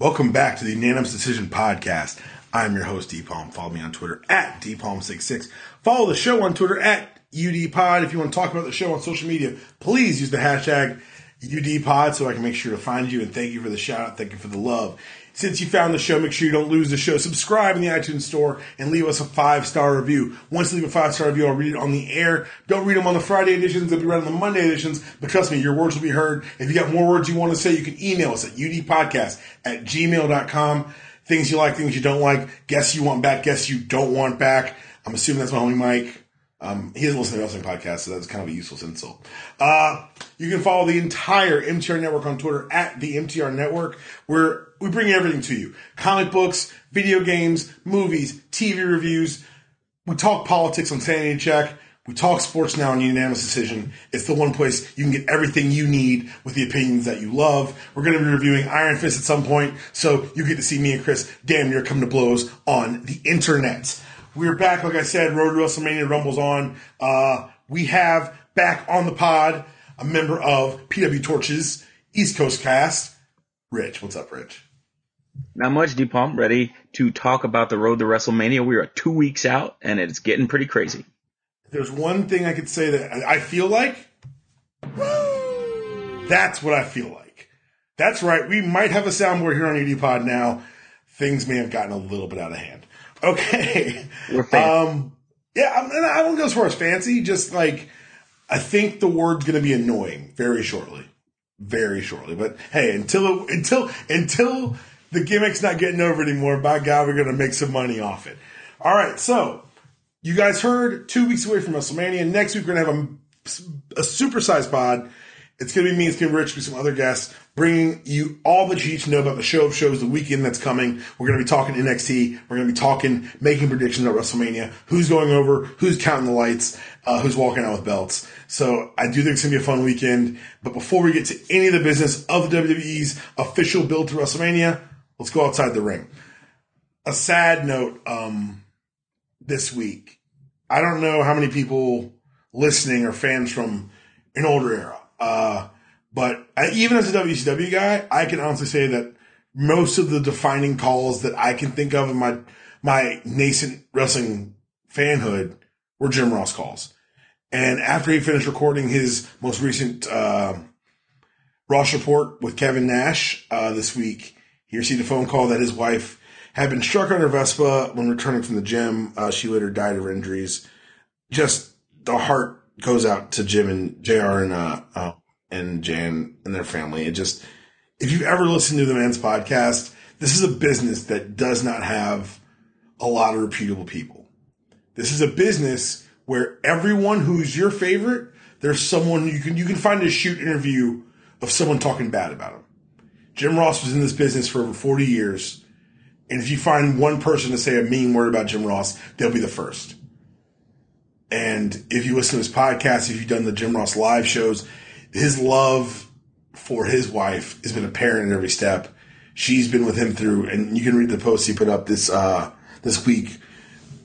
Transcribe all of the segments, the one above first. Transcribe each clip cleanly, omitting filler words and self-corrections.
Welcome back to the Unanimous Decision Podcast. I'm your host, DPalm. Follow me on Twitter at DPalm66. Follow the show on Twitter at UDPod. If you want to talk about the show on social media, please use the hashtag UDPod so I can make sure to find you. And thank you for the shout out. Thank you for the love. Since you found the show, make sure you don't lose the show. Subscribe in the iTunes store and leave us a 5-star review. Once you leave a 5-star review, I'll read it on the air. Don't read them on the Friday editions. They'll be read on the Monday editions. But trust me, your words will be heard. If you got more words you want to say, you can email us at udpodcast@gmail.com. Things you like, things you don't like. Guests you want back, guests you don't want back. I'm assuming that's my homie Mike. He doesn't listen to wrestling podcasts, so that's kind of a useless insult. You can follow the entire MTR Network on Twitter at the MTR Network, where we bring everything to you. Comic books, video games, movies, TV reviews. We talk politics on Sanity Check. We talk sports now on Unanimous Decision. It's the one place you can get everything you need with the opinions that you love. We're going to be reviewing Iron Fist at some point, so you get to see me and Chris damn near come to blows on the internet. We're back, like I said, Road to WrestleMania Rumble's on. We have back on the pod a member of PW Torch's East Coast cast, Rich. What's up, Rich? Not much, DPalm. Ready to talk about the Road to WrestleMania. We are 2 weeks out, and it's getting pretty crazy. If there's one thing I could say that I feel like, that's what I feel like. That's right. We might have a soundboard here on UDPod now. Things may have gotten a little bit out of hand. Okay. We're fancy. I won't go as far as fancy. Just like, I think the word's going to be annoying very shortly. Very shortly. But hey, until the gimmick's not getting over anymore, by God, we're going to make some money off it. All right. So you guys heard 2 weeks away from WrestleMania. Next week, we're going to have a supersized pod. It's going to be me. It's going to be Rich with some other guests, bringing you all that you need to know about the show of shows, the weekend that's coming. We're going to be talking NXT. We're going to be talking, making predictions at WrestleMania. Who's going over? Who's counting the lights? Who's walking out with belts? So I do think it's going to be a fun weekend. But before we get to any of the business of the WWE's official build to WrestleMania, let's go outside the ring. A sad note this week. I don't know how many people listening are fans from an older era. But even as a WCW guy, I can honestly say that most of the defining calls that I can think of in my nascent wrestling fanhood were Jim Ross calls. And after he finished recording his most recent Ross report with Kevin Nash this week, he received a phone call that his wife had been struck on her Vespa when returning from the gym. She later died of her injuries. Just the heart goes out to Jim and JR and Jan and their family. It just, if you've ever listened to the Man's podcast, this is a business that does not have a lot of reputable people. This is a business where everyone who's your favorite, there's someone you can find a shoot interview of someone talking bad about him. Jim Ross was in this business for over 40 years. And if you find one person to say a mean word about Jim Ross, they'll be the first. And if you listen to his podcast, if you've done the Jim Ross live shows, his love for his wife has been apparent in every step. She's been with him through, and you can read the post he put up this week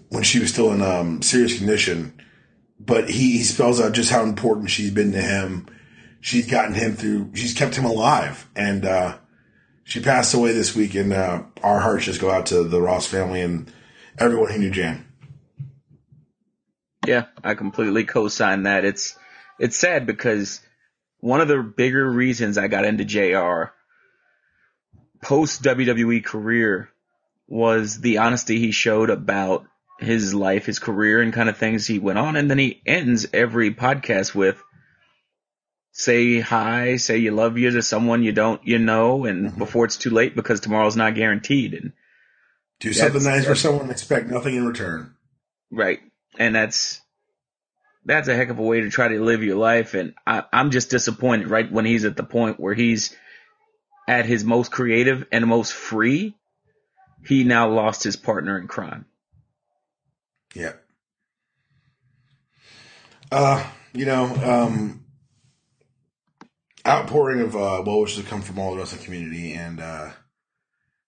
when she was still in serious condition. But he spells out just how important she's been to him. She's gotten him through. She's kept him alive, and she passed away this week. And our hearts just go out to the Ross family and everyone who knew Jan. Yeah, I completely co-sign that. It's sad because one of the bigger reasons I got into JR post WWE career was the honesty he showed about his life, his career, and kind of things he went on. And then he ends every podcast with, say hi, say you love you to someone you know, and before it's too late because tomorrow's not guaranteed. And do something nice for someone and expect nothing in return. Right. And that's a heck of a way to try to live your life. And I'm just disappointed right when he's at the point where he's at his most creative and most free. He now lost his partner in crime. Yeah. Outpouring of well wishes to come from all the wrestling community. And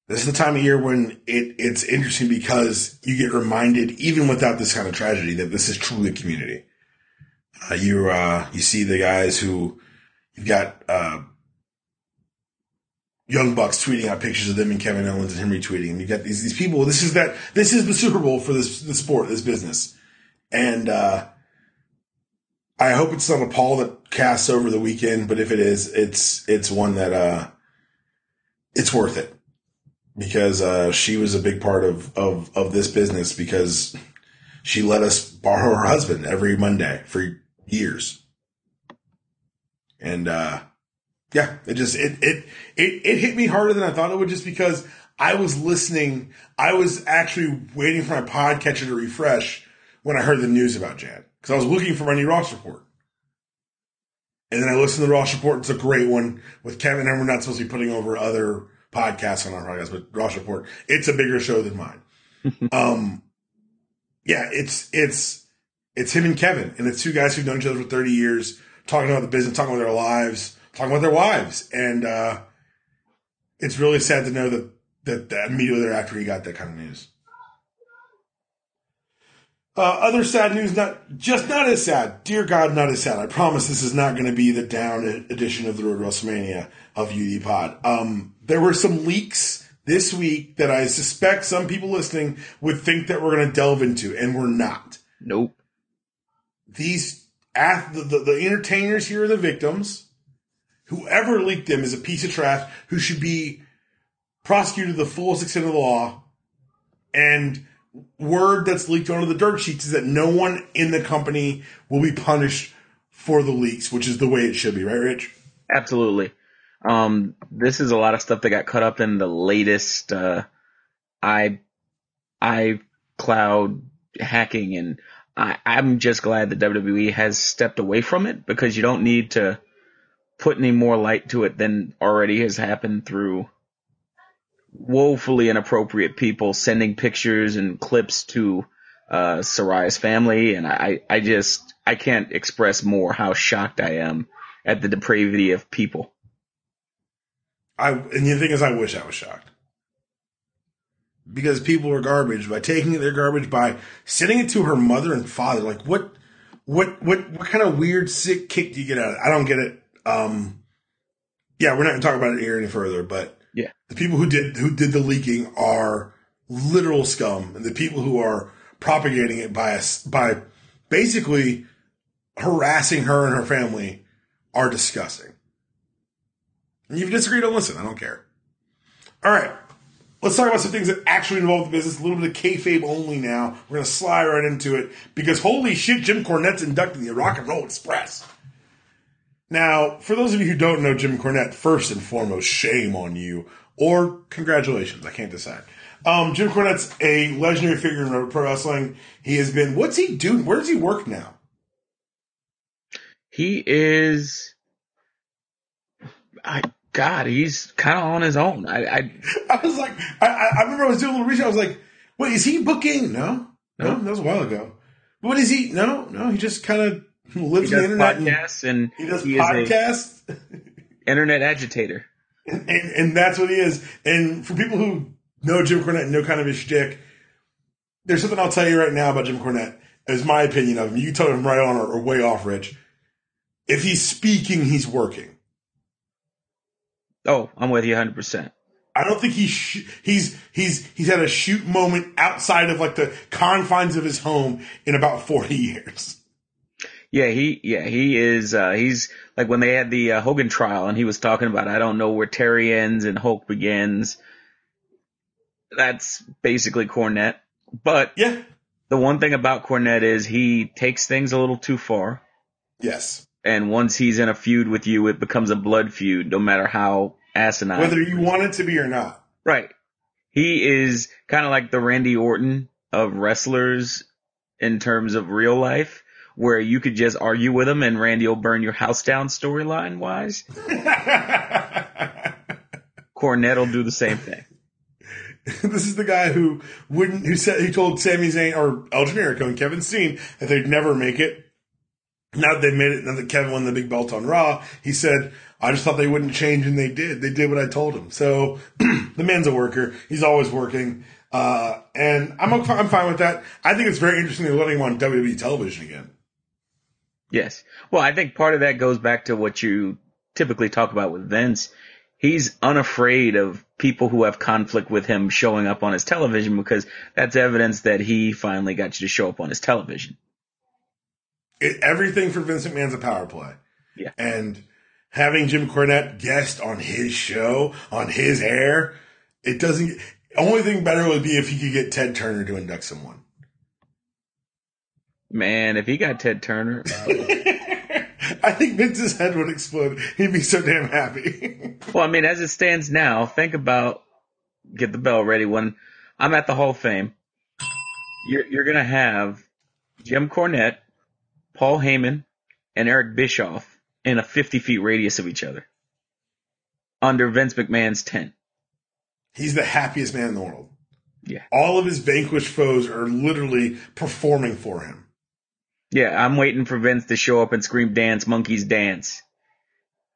this is the time of year when it's interesting because you get reminded, even without this kind of tragedy, that this is truly a community. You see the guys who you've got Young Bucks tweeting out pictures of them and Kevin Owens and him retweeting. And you got these people. This is the Super Bowl for the sport, this business. And, I hope it's not a pall that casts over the weekend, but if it is, it's one that, it's worth it. Because, she was a big part of this business because she let us borrow her husband every Monday for years. And, yeah, it hit me harder than I thought it would just because I was listening. I was actually waiting for my podcatcher to refresh when I heard the news about Jan. Because I was looking for my new Ross report. And then I listened to the Ross report. It's a great one with Kevin. And we're not supposed to be putting over other podcasts on our podcast, but Ross report. It's a bigger show than mine. Yeah, it's him and Kevin. And it's two guys who've known each other for 30 years, talking about the business, talking about their lives, talking about their wives. And it's really sad to know that immediately thereafter he got that kind of news. Other sad news, not as sad. Dear God, not as sad. I promise this is not going to be the down edition of the Road Wrestlemania of UD Pod. There were some leaks this week that I suspect some people listening would think that we're going to delve into, and we're not. Nope. These, the entertainers here are the victims. Whoever leaked them is a piece of trash who should be prosecuted to the fullest extent of the law. And word that's leaked onto the dirt sheets is that no one in the company will be punished for the leaks, which is the way it should be, right, Rich? Absolutely. This is a lot of stuff that got cut up in the latest iCloud hacking, and I'm just glad that WWE has stepped away from it because you don't need to put any more light to it than already has happened through woefully inappropriate people sending pictures and clips to Saray's family, and I can't express more how shocked I am at the depravity of people. And the thing is, I wish I was shocked. Because people are garbage by taking their garbage, by sending it to her mother and father. Like, what kind of weird, sick kick do you get out of it? I don't get it. Yeah, we're not going to talk about it here any further, but yeah, the people who did the leaking are literal scum. And the people who are propagating it by basically harassing her and her family are disgusting. And if you disagree, don't listen. I don't care. All right. Let's talk about some things that actually involve the business. A little bit of kayfabe only now. We're going to slide right into it because holy shit, Jim Cornette's inducted in the Rock and Roll Express. Now, for those of you who don't know Jim Cornette, first and foremost, shame on you. Or congratulations. I can't decide. Jim Cornette's a legendary figure in pro wrestling. He has been, what's he doing? Where does he work now? He is... God, he's kind of on his own. I was like, I remember I was doing a little research. I was like, wait, is he booking? No, that was a while ago. But what is he? No, he just kind of lives on the internet. And he does podcasts. Internet agitator. And that's what he is. And for people who know Jim Cornette and know kind of his shtick, there's something I'll tell you right now about Jim Cornette. It's my opinion of him. You can tell him right on or way off, Rich. If he's speaking, he's working. Oh, I'm with you 100%. I don't think he's had a shoot moment outside of like the confines of his home in about 40 years. He is. He's like when they had the Hogan trial, and he was talking about, I don't know where Terry ends and Hulk begins. That's basically Cornette. But yeah, the one thing about Cornette is he takes things a little too far. Yes. And once he's in a feud with you, it becomes a blood feud, no matter how asinine. Whether you want it to be or not. Right. He is kind of like the Randy Orton of wrestlers in terms of real life, where you could just argue with him and Randy will burn your house down storyline wise. Cornette will do the same thing. This is the guy who told Sami Zayn or El Generico and Kevin Steen that they'd never make it. Now that they made it, now that Kevin won the big belt on Raw, he said, I just thought they wouldn't change, and they did. They did what I told them. So the man's a worker. He's always working. And I'm fine with that. I think it's very interesting they're letting him on WWE television again. Yes. Well, I think part of that goes back to what you typically talk about with Vince. he's unafraid of people who have conflict with him showing up on his television, because that's evidence that he finally got you to show up on his television. Everything for Vince McMahon's a power play. Yeah. And having Jim Cornette guest on his show, on his air, it doesn't... Only thing better would be if he could get Ted Turner to induct someone. Man, if he got Ted Turner... I think Vince's head would explode. He'd be so damn happy. Well, I mean, as it stands now, think about... Get the bell ready. When I'm at the Hall of Fame, you're going to have Jim Cornette, Paul Heyman, and Eric Bischoff in a 50 feet radius of each other under Vince McMahon's tent. He's the happiest man in the world. Yeah. All of his vanquished foes are literally performing for him. Yeah, I'm waiting for Vince to show up and scream, "Dance, monkeys, dance."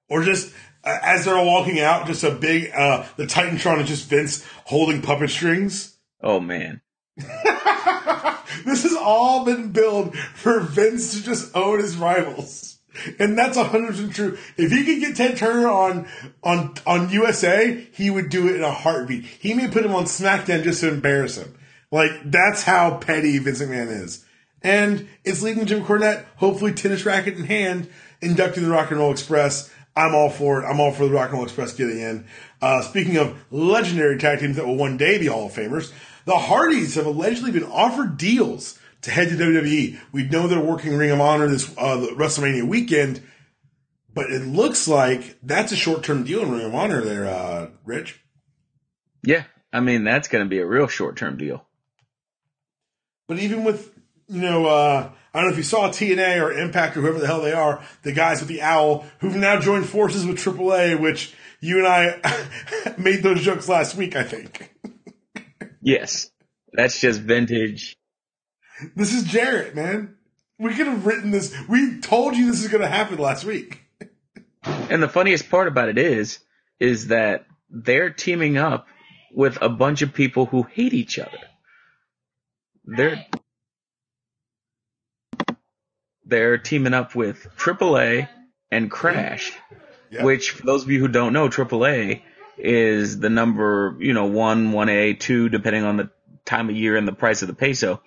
Or just, as they're all walking out, just a big, the Titantron is just Vince holding puppet strings. Oh, man. This has all been billed for Vince to just own his rivals. And that's 100% true. If he could get Ted Turner on USA, he would do it in a heartbeat. He may put him on SmackDown just to embarrass him. Like, that's how petty Vince McMahon is. And it's leading Jim Cornette, hopefully tennis racket in hand, inducting the Rock and Roll Express. I'm all for it. I'm all for the Rock and Roll Express getting in. Speaking of legendary tag teams that will one day be Hall of Famers, the Hardys have allegedly been offered deals to head to WWE. We know they're working Ring of Honor this WrestleMania weekend, but it looks like that's a short-term deal in Ring of Honor there, Rich. Yeah, I mean, that's going to be a real short-term deal. But even with, I don't know if you saw TNA or Impact or whoever the hell they are, the guys with the owl who've now joined forces with AAA, which you and I made those jokes last week, I think. Yes, that's just vintage. This is Jarrett, man. We could have written this. We told you this is going to happen last week. And the funniest part about it is that they're teaming up with a bunch of people who hate each other. They're teaming up with AAA and Crash, Yep. which, for those of you who don't know, AAA is the number, 1, 1A, 2, depending on the time of year and the price of the peso,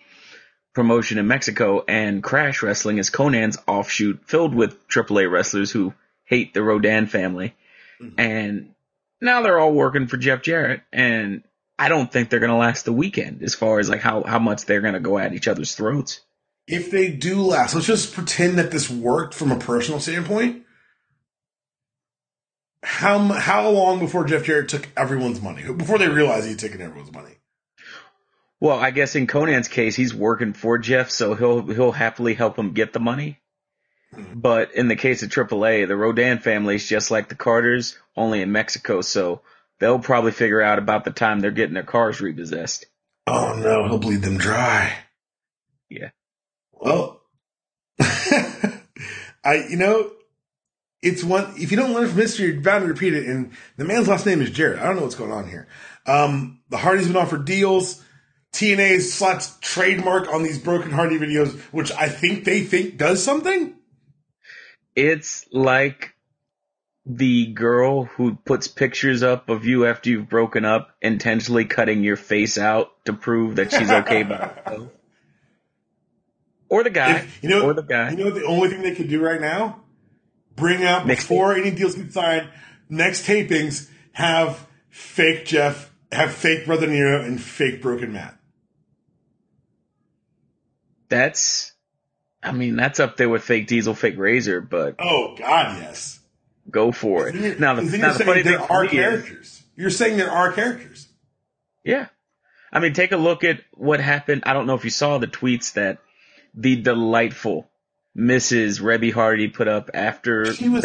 promotion in Mexico, and Crash Wrestling is Conan's offshoot filled with AAA wrestlers who hate the Rodan family. Mm-hmm. And now they're all working for Jeff Jarrett, and I don't think they're going to last the weekend as far as like how much they're going to go at each other's throats. If they do last, let's just pretend that this worked from a personal standpoint. How long before Jeff Jarrett took everyone's money? Before they realized he'd taken everyone's money? Well, I guess in Conan's case, he's working for Jeff, so he'll happily help him get the money. Mm-hmm. But in the case of AAA, the Rodan family is just like the Carters, only in Mexico, so they'll probably figure out about the time they're getting their cars repossessed. Oh no, he'll bleed them dry. Yeah. Well, it's one, if you don't learn from history, you're bound to repeat it. And the man's last name is Jarrett. I don't know what's going on here. The Hardys been offered deals. TNA slots trademark on these Broken Hardy videos, which I think they think does something. It's like the girl who puts pictures up of you after you've broken up, intentionally cutting your face out to prove that she's okay by herself. Or the guy. Or the guy. You know what the only thing they could do right now? Bring out, before any deals get signed, next tapings, have fake Jeff, have fake Brother Nero, and fake Broken Matt. That's up there with fake Diesel, fake Razor, but... Oh, God, yes. Go for it. Now, the funny thing are characters. You're saying there are characters. Yeah. I mean, take a look at what happened. I don't know if you saw the tweets that the delightful Mrs. Rebby Hardy put up after she was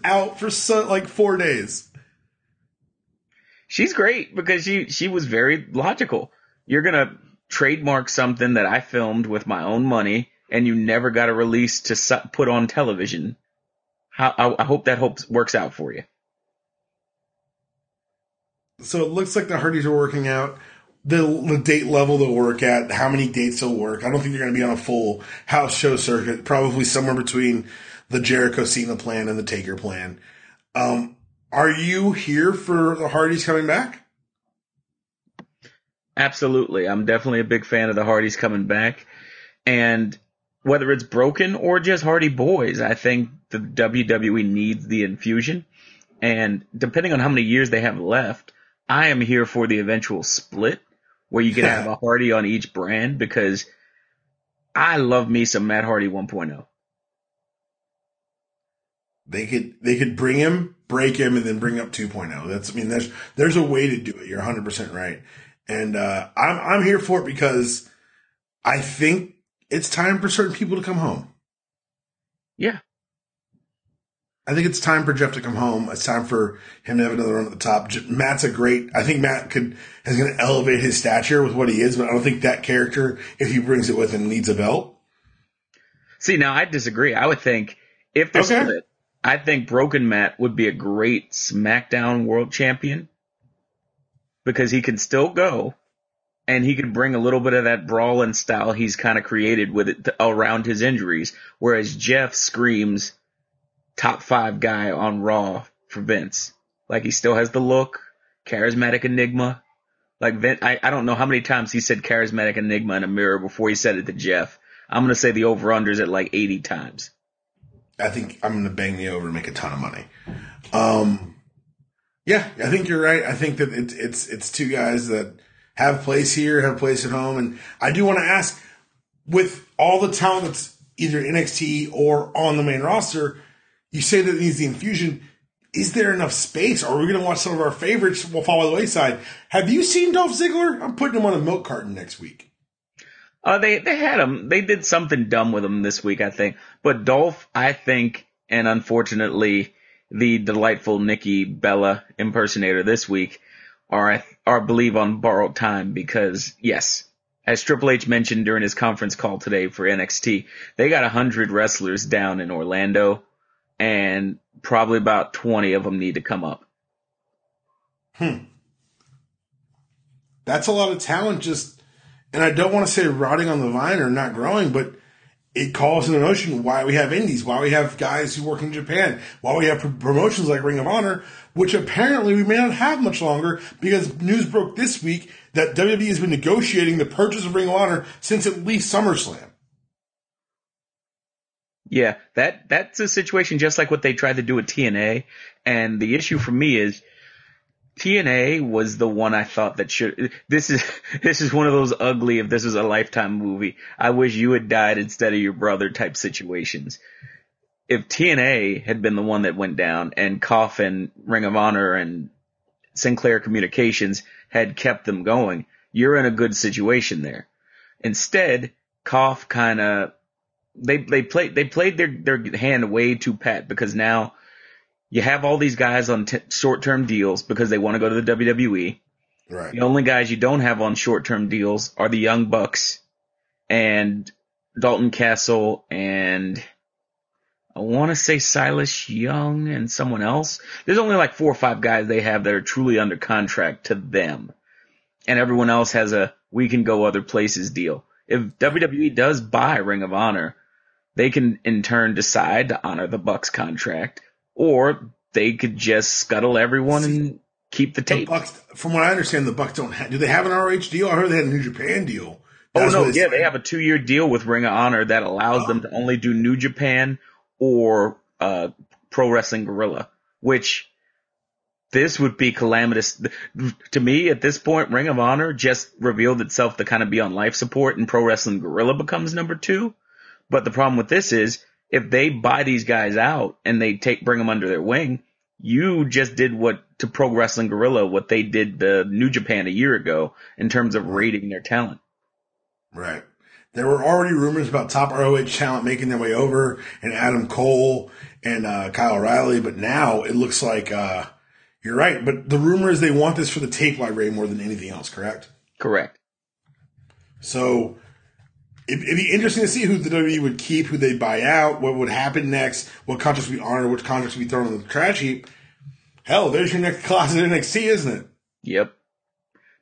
out for 4 days. She's great because she was very logical. You're gonna trademark something that I filmed with my own money, and you never got a release to put on television. I hope that works out for you. So it looks like the Hardys are working out the date level they'll work at, how many dates they'll work. I don't think they're going to be on a full house show circuit. Probably somewhere between the Jericho Cena plan and the Taker plan. Are you here for the Hardys coming back? Absolutely. I'm definitely a big fan of the Hardys coming back. And whether it's broken or just Hardy Boys, I think the WWE needs the infusion. And depending on how many years they have left, I am here for the eventual split where you can have a Hardy on each brand, because I love me some Matt Hardy 1.0. They could bring him, break him, and then bring up 2.0. There's a way to do it. You're 100% right. And I'm here for it because I think it's time for certain people to come home. Yeah. I think it's time for Jeff to come home. It's time for him to have another run at the top. Matt's I think Matt is going to elevate his stature with what he is, but I don't think that character, if he brings it with him, needs a belt. See, now I disagree. I would think if they're split, I think Broken Matt would be a great SmackDown World Champion, because he can still go and he can bring a little bit of that brawling style he's kind of created with it around his injuries, whereas Jeff screams top 5 guy on Raw for Vince. Like, he still has the look, charismatic enigma. Like, Vince, I don't know how many times he said charismatic enigma in a mirror before he said it to Jeff. I'm going to say the over-under's at like 80 times. I think I'm going to bang the over and make a ton of money. Yeah, I think you're right. I think that it's two guys that have a place here, have a place at home. And I do want to ask, with all the talent that's either NXT or on the main roster, you say that it needs the infusion. Is there enough space? Or are we going to watch some of our favorites fall by the wayside? Have you seen Dolph Ziggler? I'm putting him on a milk carton next week. They had him. They did something dumb with him this week, I think. But Dolph, I think, and unfortunately, the delightful Nikki Bella impersonator this week are believe on borrowed time, because, yes, as Triple H mentioned during his conference call today for NXT, they got 100 wrestlers down in Orlando, and probably about 20 of them need to come up. That's a lot of talent, and I don't want to say rotting on the vine or not growing, but it calls into notion why we have indies, why we have guys who work in Japan, why we have promotions like Ring of Honor, which apparently we may not have much longer, because news broke this week that WWE has been negotiating the purchase of Ring of Honor since at least SummerSlam. Yeah, that's a situation just like what they tried to do with TNA. And the issue for me is TNA was the one I thought that should. This is one of those ugly, if this was a Lifetime movie, I wish you had died instead of your brother type situations. If TNA had been the one that went down, and Koff and Ring of Honor and Sinclair Communications had kept them going, you're in a good situation there. Instead, Koff kind of they played their hand way too pat, because now you have all these guys on short-term deals because they want to go to the WWE. Right. The only guys you don't have on short-term deals are the Young Bucks and Dalton Castle, and I want to say Silas Young and someone else. There's only like 4 or 5 guys they have that are truly under contract to them. And everyone else has a we can go other places deal. If WWE does buy Ring of Honor, they can in turn decide to honor the Bucks contract, or they could just scuttle everyone and keep the tape. Bucks, from what I understand, the Bucks don't have. Do they have an ROH deal? I heard they had a New Japan deal. They have a 2-year deal with Ring of Honor that allows them to only do New Japan or Pro Wrestling Guerrilla, which this would be calamitous. To me, at this point, Ring of Honor just revealed itself to kind of be on life support, and Pro Wrestling Guerrilla becomes number 2. But the problem with this is, if they buy these guys out and they bring them under their wing, you just did to Pro Wrestling Guerrilla what they did to New Japan a year ago in terms of rating their talent. Right. There were already rumors about top ROH talent making their way over, and Adam Cole and Kyle O'Reilly, but now it looks like you're right. But the rumor is they want this for the tape library more than anything else, correct? Correct. So it'd be interesting to see who the WWE would keep, who they'd buy out, what would happen next, what contracts we honor, which contracts we throw in the trash heap. Hell, there's your next class in NXT, isn't it? Yep.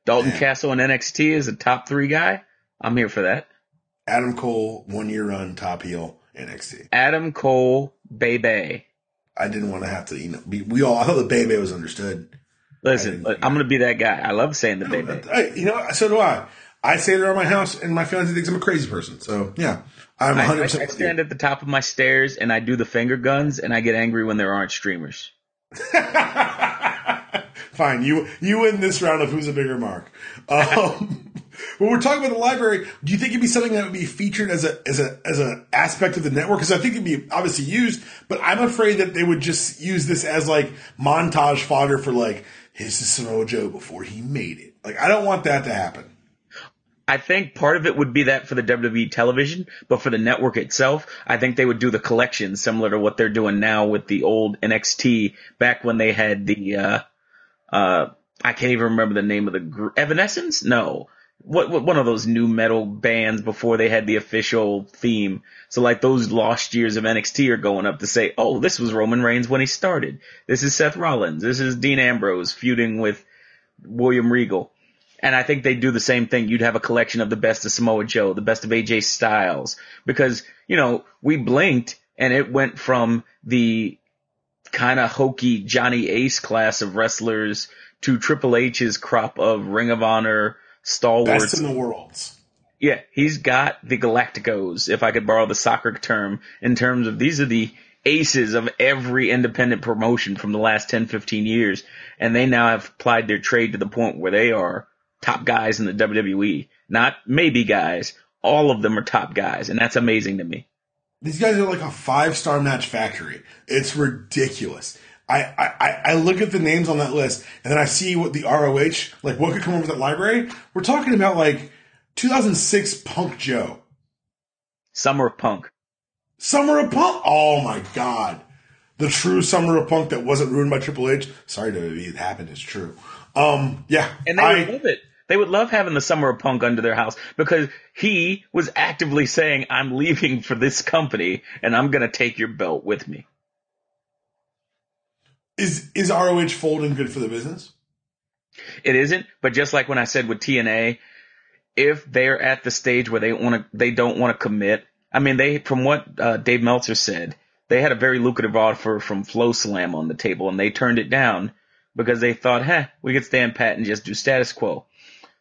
Dalton Castle in NXT is a top 3 guy. I'm here for that. Adam Cole, 1-year run, top heel, NXT. Adam Cole, baby. I didn't want to have to, I thought the Bebe was understood. Listen, I'm going to be that guy. I love saying the Bebe. So do I. I say it around my house, and my fiance thinks I'm a crazy person. So, yeah, I'm 100%. I stand at the top of my stairs, and I do the finger guns, and I get angry when there aren't streamers. Fine, you win this round of who's a bigger mark. When we're talking about the library, do you think it'd be something that would be featured as an aspect of the network? Because I think it'd be obviously used, but I'm afraid that they would just use this as like montage fodder for like, here's the Samoa Joe before he made it. Like, I don't want that to happen. I think part of it would be that for the WWE television, but for the network itself, I think they would do the collection similar to what they're doing now with the old NXT back when they had the, I can't even remember the name of the group. Evanescence? No. What one of those new metal bands before they had the official theme. So like those lost years of NXT are going up to say, oh, this was Roman Reigns when he started. This is Seth Rollins. This is Dean Ambrose feuding with William Regal. And I think they'd do the same thing. You'd have a collection of the best of Samoa Joe, the best of AJ Styles. Because, we blinked and it went from the kind of hokey Johnny Ace class of wrestlers to Triple H's crop of Ring of Honor stalwarts. Best in the world. Yeah, he's got the Galacticos, if I could borrow the soccer term, in terms of these are the aces of every independent promotion from the last 10, 15 years. And they now have applied their trade to the point where they are top guys in the WWE. Not maybe guys. All of them are top guys, and that's amazing to me. These guys are like a 5-star match factory. It's ridiculous. I look at the names on that list, and then I see what the ROH, like what could come over that library. We're talking about like 2006 Punk Joe. Summer of Punk. Summer of Punk? Oh my God. The true Summer of Punk that wasn't ruined by Triple H. Sorry, WWE, it happened. It's true. Yeah. And they would love it. They would love having the Summer of Punk under their house because he was actively saying, I'm leaving for this company and I'm going to take your belt with me. Is ROH folding good for the business? It isn't, but just like when I said with TNA, if they're at the stage where they don't want to commit. I mean, from what Dave Meltzer said, they had a very lucrative offer from Flow Slam on the table and they turned it down because they thought, we could stand pat and just do status quo.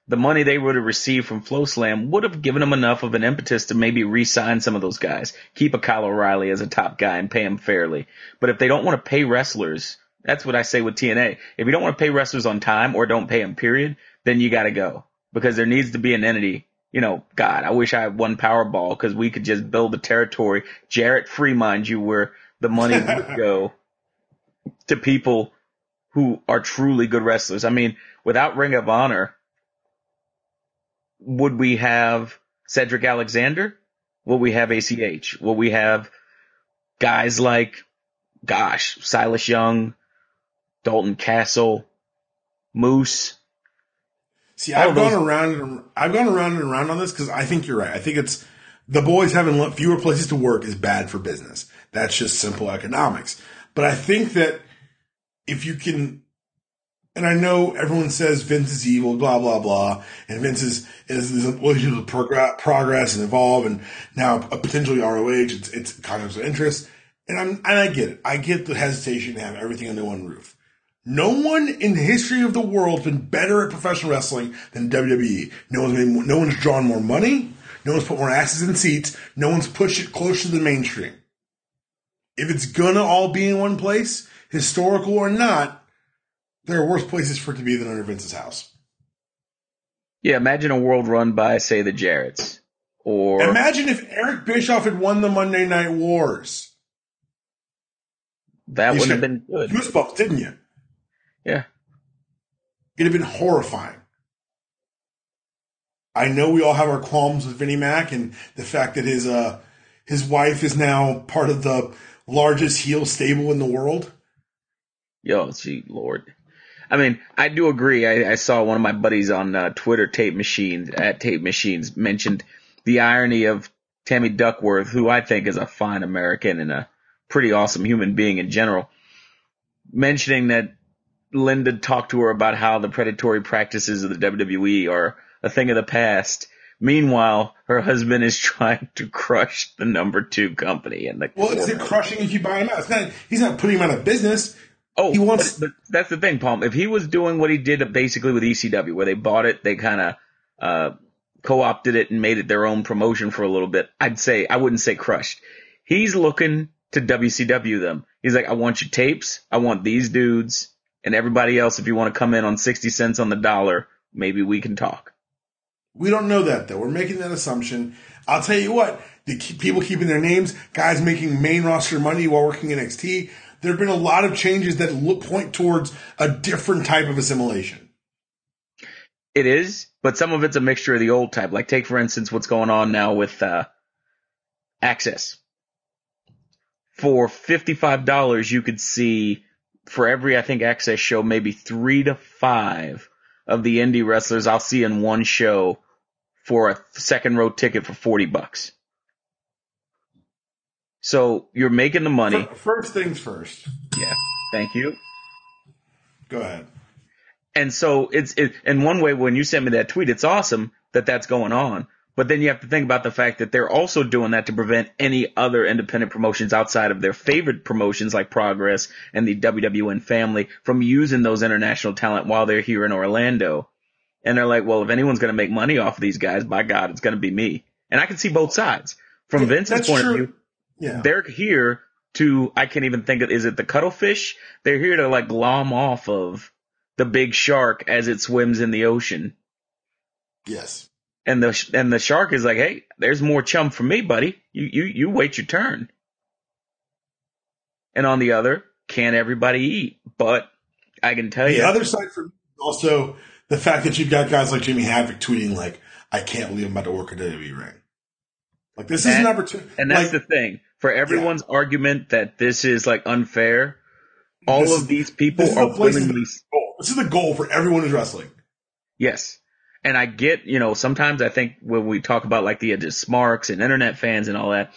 The money they would have received from Flow Slam would have given them enough of an impetus to maybe re-sign some of those guys, keep a Kyle O'Reilly as a top guy and pay him fairly. But if they don't want to pay wrestlers, that's what I say with TNA. If you don't want to pay wrestlers on time or don't pay them, period, then you got to go. Because there needs to be an entity. God, I wish I had one Powerball because we could just build the territory. Jarrett free, mind you, where the money would go to people who are truly good wrestlers. I mean, without Ring of Honor, would we have Cedric Alexander? Will we have ACH? Will we have guys like, Silas Young, Dalton Castle, Moose? See, I've gone around and around on this because I think you're right. I think it's the boys having fewer places to work is bad for business. That's just simple economics. But I think that if you can, and I know everyone says Vince is evil, blah, blah, blah, and Vince is to progress and evolve, and now potentially ROH, it's conflicts of interest. And I get it. I get the hesitation to have everything under one roof. No one in the history of the world has been better at professional wrestling than WWE. No one's drawn more money. No one's put more asses in seats. No one's pushed it closer to the mainstream. If it's gonna all be in one place, historical or not, there are worse places for it to be than under Vince's house. Yeah, imagine a world run by, say, the Jarretts. Or imagine if Eric Bischoff had won the Monday Night Wars. That wouldn't have been good. Goosebumps, didn't you? Yeah. It'd have been horrifying. I know we all have our qualms with Vinnie Mac and the fact that his wife is now part of the largest heel stable in the world. Yo, gee, Lord. I mean, I do agree. I saw one of my buddies on Twitter, Tape Machines, mentioned the irony of Tammy Duckworth, who I think is a fine American and a pretty awesome human being in general, mentioning that Linda talked to her about how the predatory practices of the WWE are a thing of the past Meanwhile, her husband is trying to crush the number 2 company in the Well, is it crushing if you buy him out? He's not putting him out of business. Oh, he wants. But that's the thing, Palm. If he was doing what he did basically with ECW, where they bought it, they kind of co-opted it and made it their own promotion for a little bit, I wouldn't say crushed. He's looking to WCW them. He's like, I want your tapes, I want these dudes, and everybody else, if you want to come in on 60 cents on the dollar, maybe we can talk. We don't know that, though. We're making that assumption. I'll tell you what, people keeping their names, guys making main roster money while working NXT, there have been a lot of changes that point towards a different type of assimilation. It is, but some of it's a mixture of the old type. Like, take, for instance, what's going on now with Access. For $55, you could see, for every, I think, Access show, maybe 3 to 5 of the indie wrestlers I'll see in one show for a second row ticket for $40. So you're making the money. First things first. Yeah. Thank you. Go ahead. And so in one way, when you sent me that tweet, it's awesome that that's going on. But then you have to think about the fact that they're also doing that to prevent any other independent promotions outside of their favorite promotions like Progress and the WWN family from using those international talent while they're here in Orlando. And they're like, well, if anyone's going to make money off of these guys, by God, it's going to be me. And I can see both sides. From Vince's point of view, they're here to, I can't even think of, is it the cuttlefish? They're here to like glom off of the big shark as it swims in the ocean. Yes. And the shark is like, hey, there's more chum for me, buddy. You wait your turn. And on the other, can't everybody eat? But I can tell you. The other side for me is also the fact that you've got guys like Jimmy Havoc tweeting like, I can't believe I'm about to work a WWE ring. Like, this is an opportunity. And that's the thing. For everyone's argument that this is like unfair, all of these people are willingly. This is the goal for everyone who's wrestling. Yes. And I get, sometimes I think when we talk about like the smarks and internet fans and all that,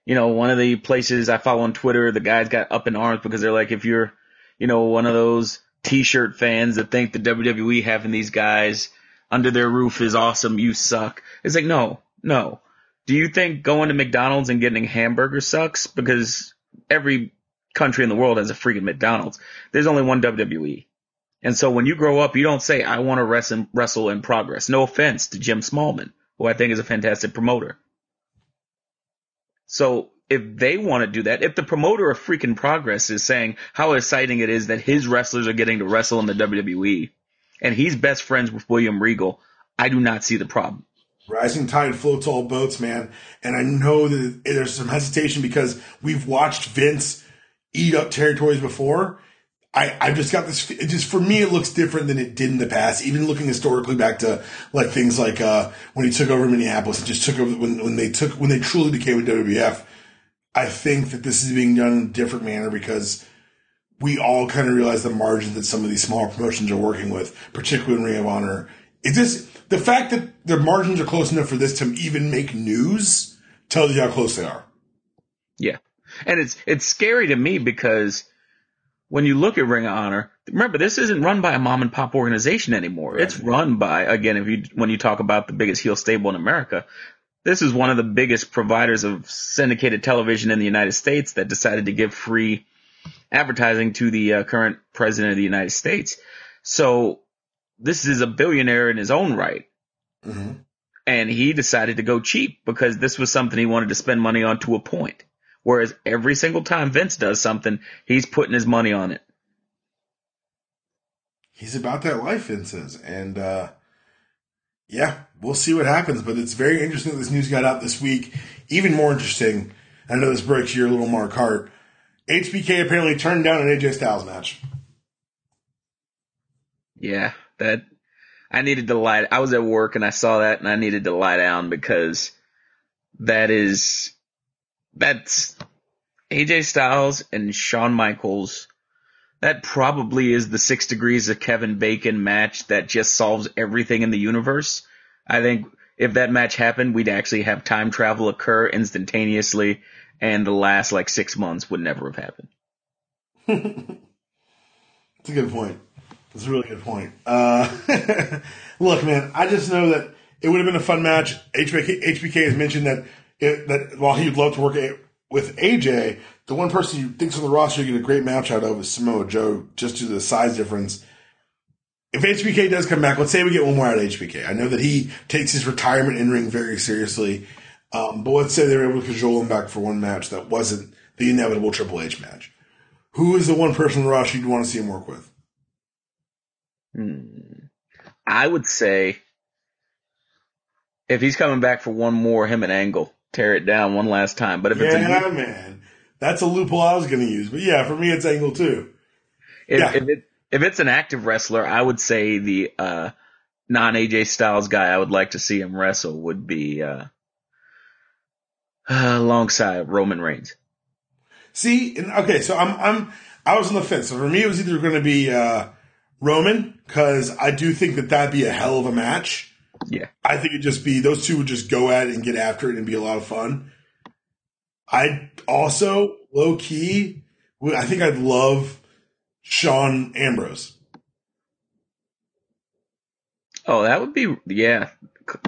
one of the places I follow on Twitter, the guys got up in arms because they're like, if you're, one of those t-shirt fans that think the WWE having these guys under their roof is awesome, you suck. It's like, no. Do you think going to McDonald's and getting a hamburger sucks? Because every country in the world has a freaking McDonald's. There's only one WWE. And so when you grow up, you don't say, I want to wrestle in Progress. No offense to Jim Smallman, who I think is a fantastic promoter. So if they want to do that, if the promoter of freaking Progress is saying how exciting it is that his wrestlers are getting to wrestle in the WWE, and he's best friends with William Regal, I do not see the problem. Rising tide floats all boats, man. And I know that there's some hesitation because we've watched Vince eat up territories before. I've just got this, for me, it looks different than it did in the past. Even looking historically back to like things like, when he took over Minneapolis and just took over when they truly became a WWF. I think that this is being done in a different manner because we all kind of realize the margins that some of these smaller promotions are working with, particularly in Ring of Honor. The fact that the margins are close enough for this to even make news tells you how close they are. Yeah. And it's scary to me because when you look at Ring of Honor, remember, this isn't run by a mom and pop organization anymore. Right. It's run by, again, when you talk about the biggest heel stable in America, this is one of the biggest providers of syndicated television in the United States that decided to give free advertising to the current president of the United States. So this is a billionaire in his own right. Mm-hmm. And he decided to go cheap because this was something he wanted to spend money on to a point. Whereas every single time Vince does something, he's putting his money on it. He's about that life, Vince is. And, we'll see what happens. But it's very interesting that this news got out this week. Even more interesting, I know this breaks your little Mark Hart. HBK apparently turned down an AJ Styles match. Yeah, I needed to lie. I was at work and I saw that and I needed to lie down because that's AJ Styles and Shawn Michaels. That probably is the 6 Degrees of Kevin Bacon match that just solves everything in the universe. I think if that match happened, we'd actually have time travel occur instantaneously, and the last 6 months would never have happened. That's a good point. That's a really good point. Look, man, I just know that it would have been a fun match. HBK has mentioned that while he would love to work with AJ, the one person he thinks on the roster you get a great match out of is Samoa Joe, just due to the size difference. If HBK does come back, let's say we get one more out of HBK. I know that he takes his retirement in ring very seriously, but let's say they were able to cajole him back for one match that wasn't the inevitable Triple H match. Who is the one person on the roster you'd want to see him work with? I would say if he's coming back for one more, him and Angle tear it down one last time. But if man, that's a loophole I was going to use. But yeah, for me, it's Angle too. If it's an active wrestler, I would say the non-AJ Styles guy I would like to see him wrestle would be alongside Roman Reigns. See, okay, so I was on the fence. So for me, it was either going to be Roman, because I do think that'd be a hell of a match. Yeah, I think it'd just be those two would just go at it and get after it and be a lot of fun. I'd also low key, I think I'd love Shawn Ambrose. Oh, that would be, yeah.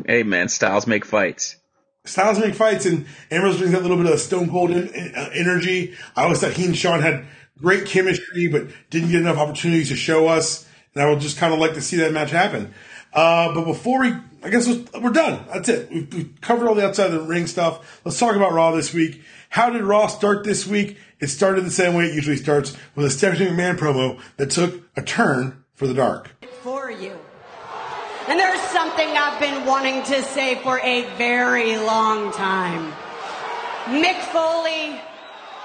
Hey, man, styles make fights. Styles make fights, and Ambrose brings that little bit of Stone Cold energy. I always thought he and Shawn had great chemistry, but didn't get enough opportunities to show us. And I would just kind of like to see that match happen. But before I guess we're done. That's it. We've covered all the outside of the ring stuff. Let's talk about Raw this week. How did Raw start this week? It started the same way it usually starts, with a Stephanie McMahon promo that took a turn for the dark. For you. And there's something I've been wanting to say for a very long time. Mick Foley,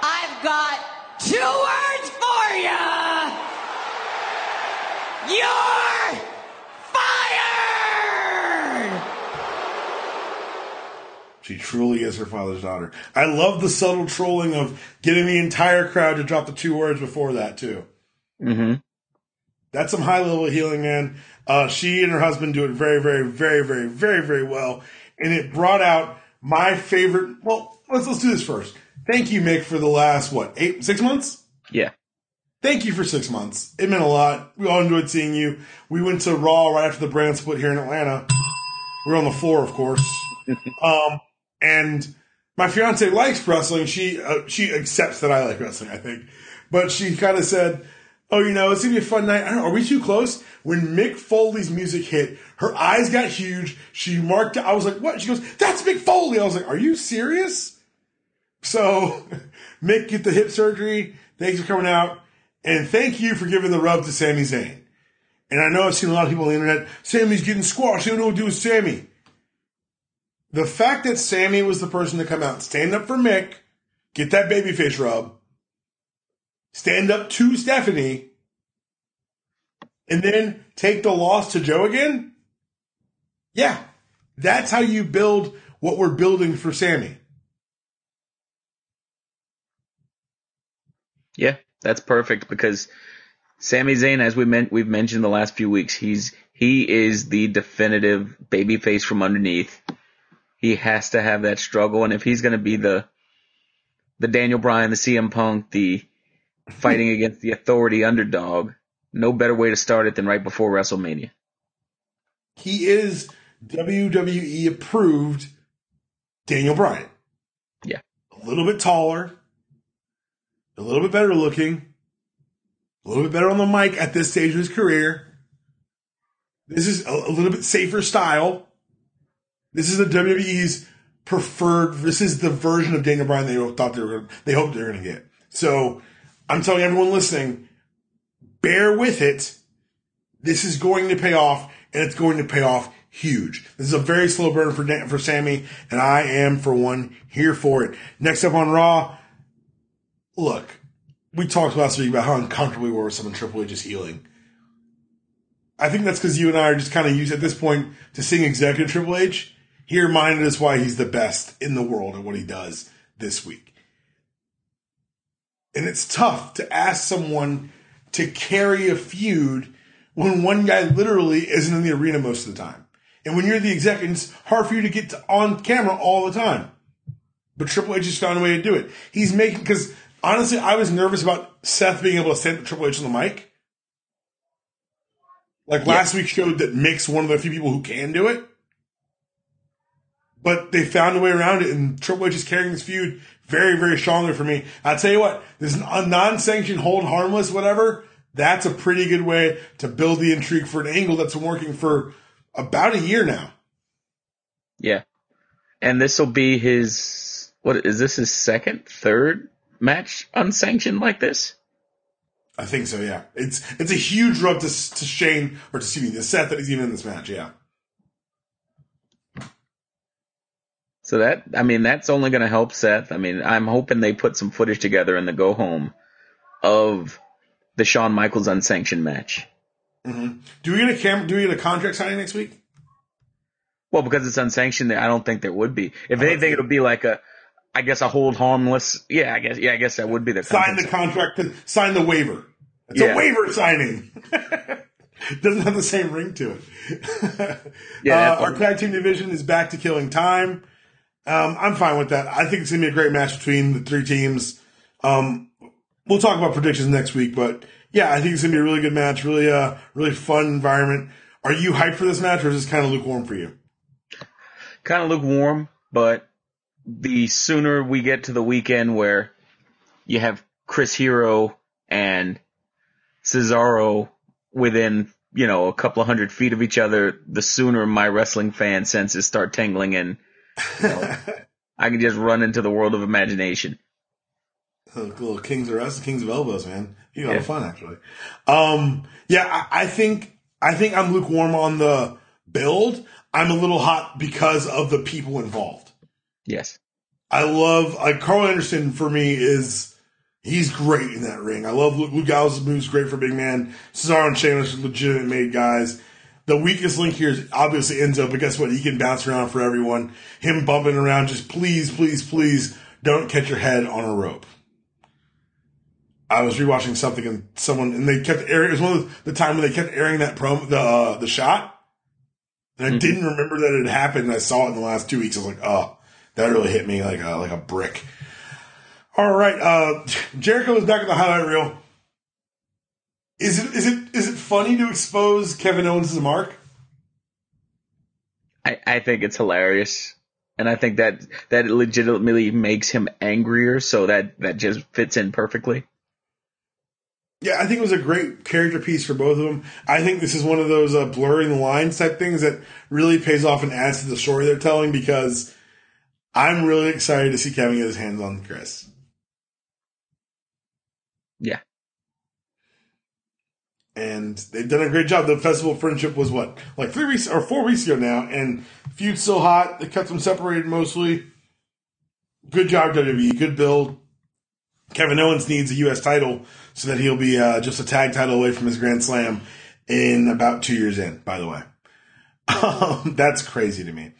I've got 2 words for you. You're fired! She truly is her father's daughter. I love the subtle trolling of getting the entire crowd to drop the 2 words before that, too. Mm-hmm. That's some high-level healing, man. She and her husband do it very, very, very, very, very, very well. And it brought out my favorite. Well, let's do this first. Thank you, Mick, for the last, 6 months? Yeah. Thank you for 6 months. It meant a lot. We all enjoyed seeing you. We went to Raw right after the brand split here in Atlanta. We were on the floor, of course. And my fiance likes wrestling. She accepts that I like wrestling, I think. But she kind of said, oh, it's going to be a fun night. I don't know, are we too close? When Mick Foley's music hit, her eyes got huge. She marked it. I was like, what? She goes, that's Mick Foley. I was like, are you serious? So, Mick, get the hip surgery. Thanks for coming out. And thank you for giving the rub to Sami Zayn. And I know I've seen a lot of people on the internet, Sami's getting squashed. They don't know what to do with Sami. The fact that Sami was the person to come out and stand up for Mick, get that babyface rub, stand up to Stephanie, and then take the loss to Joe again? Yeah. That's how you build what we're building for Sami. Yeah, that's perfect, because Sami Zayn, as we've mentioned the last few weeks, he is the definitive babyface from underneath. He has to have that struggle, and if he's going to be the Daniel Bryan, the CM Punk, the fighting against the authority underdog, no better way to start it than right before WrestleMania. He is WWE approved Daniel Bryan. Yeah. A little bit taller, a little bit better looking, a little bit better on the mic at this stage of his career. This is a little bit safer style. This is the WWE's preferred. This is the version of Daniel Bryan they hoped they were going to get. So I'm telling everyone listening, bear with it. This is going to pay off, and it's going to pay off huge. This is a very slow burn for Sami, and I am, for one, here for it. Next up on Raw, look, we talked last week about how uncomfortable we were with someone Triple H's healing. I think that's because you and I are just kind of used at this point to seeing executive Triple H. He reminded us why he's the best in the world at what he does this week. And it's tough to ask someone to carry a feud when one guy literally isn't in the arena most of the time. And when you're the executive, it's hard for you to get on camera all the time. But Triple H has found a way to do it. Because honestly, I was nervous about Seth being able to stand up Triple H on the mic. Last week showed that Mick's one of the few people who can do it. but they found a way around it, and Triple H is carrying this feud very, very strongly for me. I'll tell you what, this non-sanctioned hold harmless, whatever, that's a pretty good way to build the intrigue for an angle that's been working for about a year now. Yeah. And this will be his second, third match unsanctioned like this? I think so, yeah. It's a huge rub to Shane, or to Seth that he's even in this match, yeah. So that's only going to help Seth. I mean, I'm hoping they put some footage together in the go home of the Shawn Michaels unsanctioned match. Mm-hmm. Do we get a contract signing next week? Well, because it's unsanctioned, I don't think there would be. If anything, it'll be like a hold harmless. Yeah, I guess that would be the sign the contract, sign the waiver. It's a waiver signing. Doesn't have the same ring to it. Our tag team division is back to killing time. I'm fine with that. I think it's gonna be a great match between the three teams. We'll talk about predictions next week, but yeah, I think it's gonna be a really good match. Really fun environment. Are you hyped for this match, or is this kind of lukewarm for you? Kind of lukewarm, but the sooner we get to the weekend where you have Chris Hero and Cesaro within, a couple of 100 feet of each other, the sooner my wrestling fan senses start tingling and I can just run into the world of imagination. Little Kings of Wrestling, Kings of Elbows, man. You got fun, actually. I think I'm lukewarm on the build. I'm a little hot because of the people involved. Yes. I love, Carl Anderson for me he's great in that ring. I love Luke Gallows' moves, great for big man. Cesaro and Sheamus are legitimate made guys. The weakest link here is obviously Enzo, but guess what? He can bounce around for everyone. Him bumping around, just please, please, please don't catch your head on a rope. I was rewatching something and they kept airing, it was one of the time when they kept airing that the shot. And I didn't remember that it had happened. I saw it in the last 2 weeks. I was like, oh, that really hit me like a brick. All right. Jericho is back in the highlight reel. Is it funny to expose Kevin Owens as a mark? I think it's hilarious. And I think that legitimately makes him angrier, so that just fits in perfectly. Yeah, I think it was a great character piece for both of them. I think this is one of those blurring the lines type things that really pays off and adds to the story they're telling, because I'm really excited to see Kevin get his hands on Chris. Yeah. And they've done a great job. The Festival of Friendship was like 3 weeks or 4 weeks ago now, and feud's still hot. They kept them separated mostly. Good job, WWE. Good build. Kevin Owens needs a U.S. title so that he'll be just a tag title away from his Grand Slam in about 2 years in, by the way. That's crazy to me.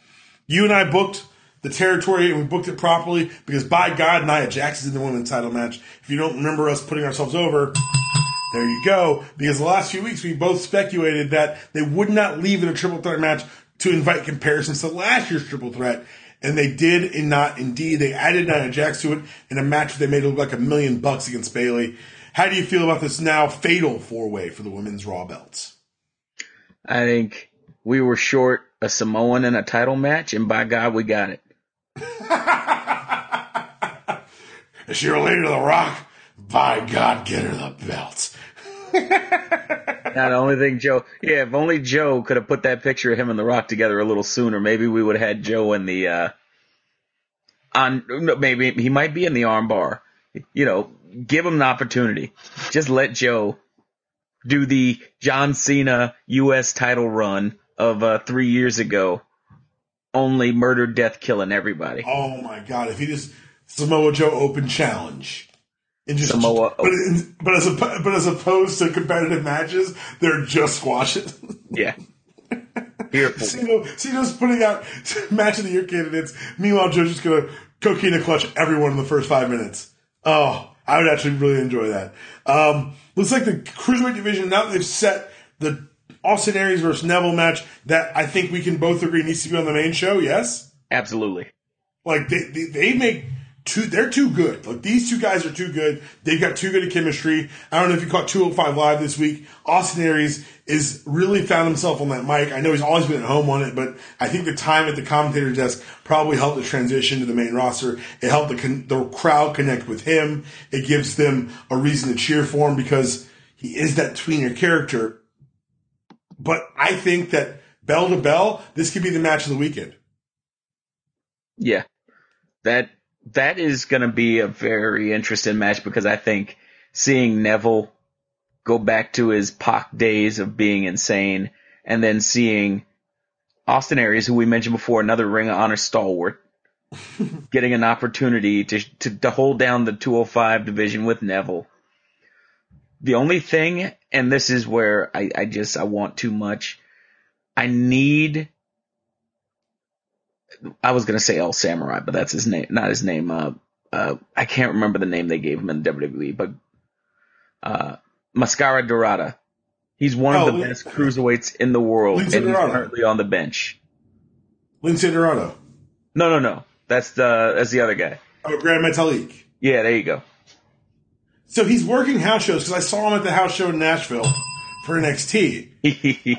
You and I booked the territory, and we booked it properly because, by God, Nia Jax is in the women's title match. If you don't remember us putting ourselves over, there you go. Because the last few weeks, we both speculated that they would not leave in a triple threat match to invite comparisons to last year's triple threat. And they did, and not indeed. They added Nia Jax to it in a match they made it look like $1 million against Bayley. How do you feel about this now fatal 4-way for the women's Raw belts? I think we were short a Samoan in a title match, and by God, we got it. Is she related to The Rock? By God, get her the belt. Now, the only thing if only Joe could have put that picture of him and The Rock together a little sooner, maybe we would have had Joe in the, maybe he might be in the arm bar. Give him an opportunity. Just let Joe do the John Cena U.S. title run of 3 years ago, only murder, death, killing everybody. Oh my God. If he just Samoa Joe Open Challenge. And just, Samoa, but as opposed to competitive matches, they're just squashes. Yeah. Cena's putting out match of the year candidates. Meanwhile, Joe's just gonna cocaine clutch everyone in the first 5 minutes. Oh, I would actually really enjoy that. Looks like the Cruiserweight division, now that they've set the Austin Aries versus Neville match, that I think we can both agree needs to be on the main show, yes? Absolutely. Like, they make they're too good. Like, these two guys are too good. They've got too good a chemistry. I don't know if you caught 205 Live this week. Austin Aries is really found himself on that mic. I know he's always been at home on it, but I think the time at the commentator desk probably helped the transition to the main roster. It helped the crowd connect with him. It gives them a reason to cheer for him because he is that tweener character. But I think that bell to bell, this could be the match of the weekend. Yeah. That is going to be a very interesting match because I think seeing Neville go back to his Pac days of being insane and then seeing Austin Aries, who we mentioned before, another Ring of Honor stalwart, getting an opportunity to hold down the 205 division with Neville. The only thing, and this is where I want too much, I was going to say El Samurai, but that's his name, not his name. I can't remember the name they gave him in WWE, but Mascara Dorada. He's one of the best cruiserweights in the world, and he's currently on the bench. Lince Dorado. No. That's the other guy. Oh, Grand Metalik. Yeah, there you go. So he's working house shows because I saw him at the house show in Nashville for NXT.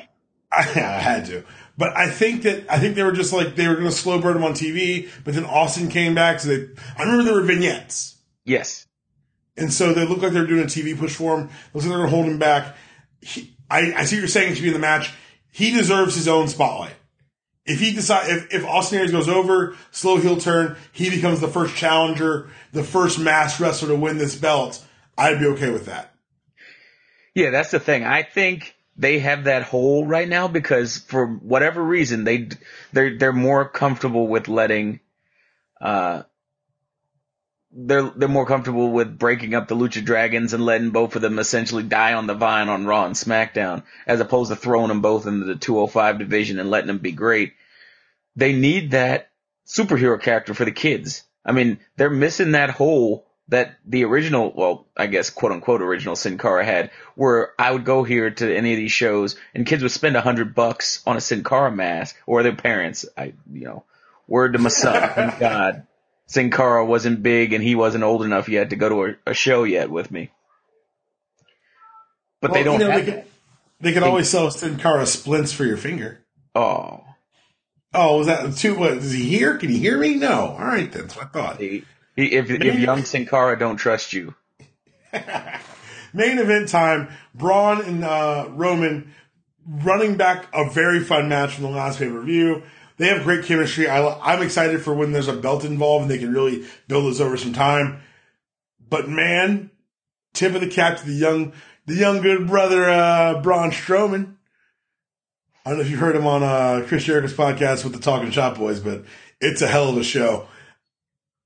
I had to. But I think they were just like, they were going to slow burn him on TV, but then Austin came back. So I remember there were vignettes. Yes. And so they looked like they were doing a TV push for him. Looks like they're going to hold him back. I see what you're saying. It should be in the match. He deserves his own spotlight. If Austin Aries goes over, slow heel turn, he becomes the first challenger, the first masked wrestler to win this belt, I'd be okay with that. Yeah, that's the thing. I think they have that hole right now because for whatever reason they're more comfortable with letting they're more comfortable with breaking up the Lucha Dragons and letting both of them essentially die on the vine on Raw and SmackDown as opposed to throwing them both into the 205 division and letting them be great. They need that superhero character for the kids. I mean, they're missing that hole that the original, well, I guess quote unquote original Sin Cara had, where I would go here to any of these shows and kids would spend $100 on a Sin Cara mask, or their parents. Word to my son, thank God Sin Cara wasn't big and he wasn't old enough yet to go to a show yet with me. But they don't have that. They could always sell Sin Cara splints for your finger. Oh, was that too? What, is he here? Can you hear me? No. All right, then. That's what I thought. If young Sin Cara don't trust you. Main event time. Braun and Roman running back a very fun match from the last pay-per-view. They have great chemistry. I'm excited for when there's a belt involved and they can really build this over some time. But man, tip of the cap to the young good brother Braun Strowman. I don't know if you heard him on Chris Jericho's podcast with the Talking Shop Boys, but it's a hell of a show.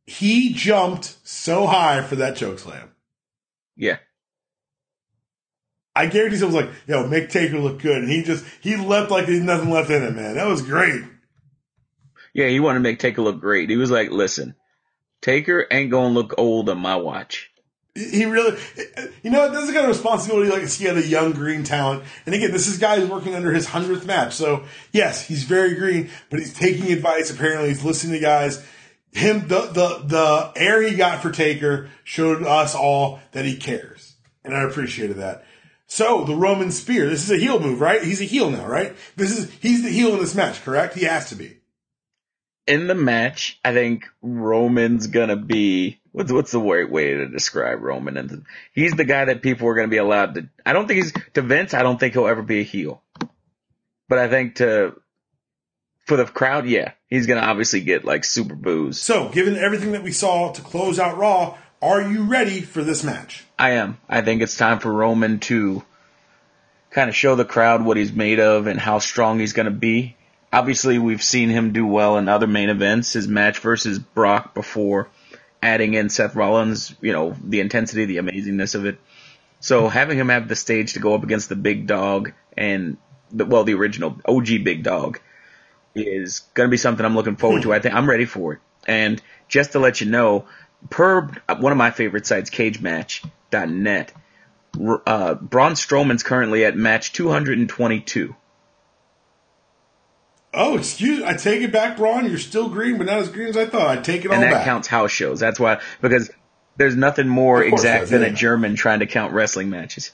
He jumped so high for that chokeslam. Yeah. I guarantee someone was like, yo, make Taker look good. And he leapt like there's nothing left in him, man. That was great. Yeah, he wanted to make Taker look great. He was like, listen, Taker ain't going to look old on my watch. He really, that's the kind of responsibility like he had a young green talent. And again, this is a guy who's working under his 100th match. So yes, he's very green, but he's taking advice. Apparently he's listening to guys. The air he got for Taker showed us all that he cares. And I appreciated that. So the Roman Spear, this is a heel move, right? He's a heel now, right? He's the heel in this match, correct? He has to be. In the match, I think Roman's gonna be, what's the way to describe Roman? And he's the guy that people are gonna be allowed to, I don't think to Vince, I don't think he'll ever be a heel. But I think for the crowd, yeah, he's gonna obviously get like super boos. So, given everything that we saw to close out Raw, are you ready for this match? I am. I think it's time for Roman to kind of show the crowd what he's made of and how strong he's gonna be. Obviously, we've seen him do well in other main events. His match versus Brock before, adding in Seth Rollins, the intensity, the amazingness of it. So having him have the stage to go up against the big dog and the original OG big dog is going to be something I'm looking forward to. I think I'm ready for it. And just to let you know, per one of my favorite sites, cagematch.net, Braun Strowman's currently at match 222. Oh, excuse. I take it back, Ron. You're still green, but not as green as I thought. I take it all back. And that counts house shows. That's why, because there's nothing more exact than a German trying to count wrestling matches.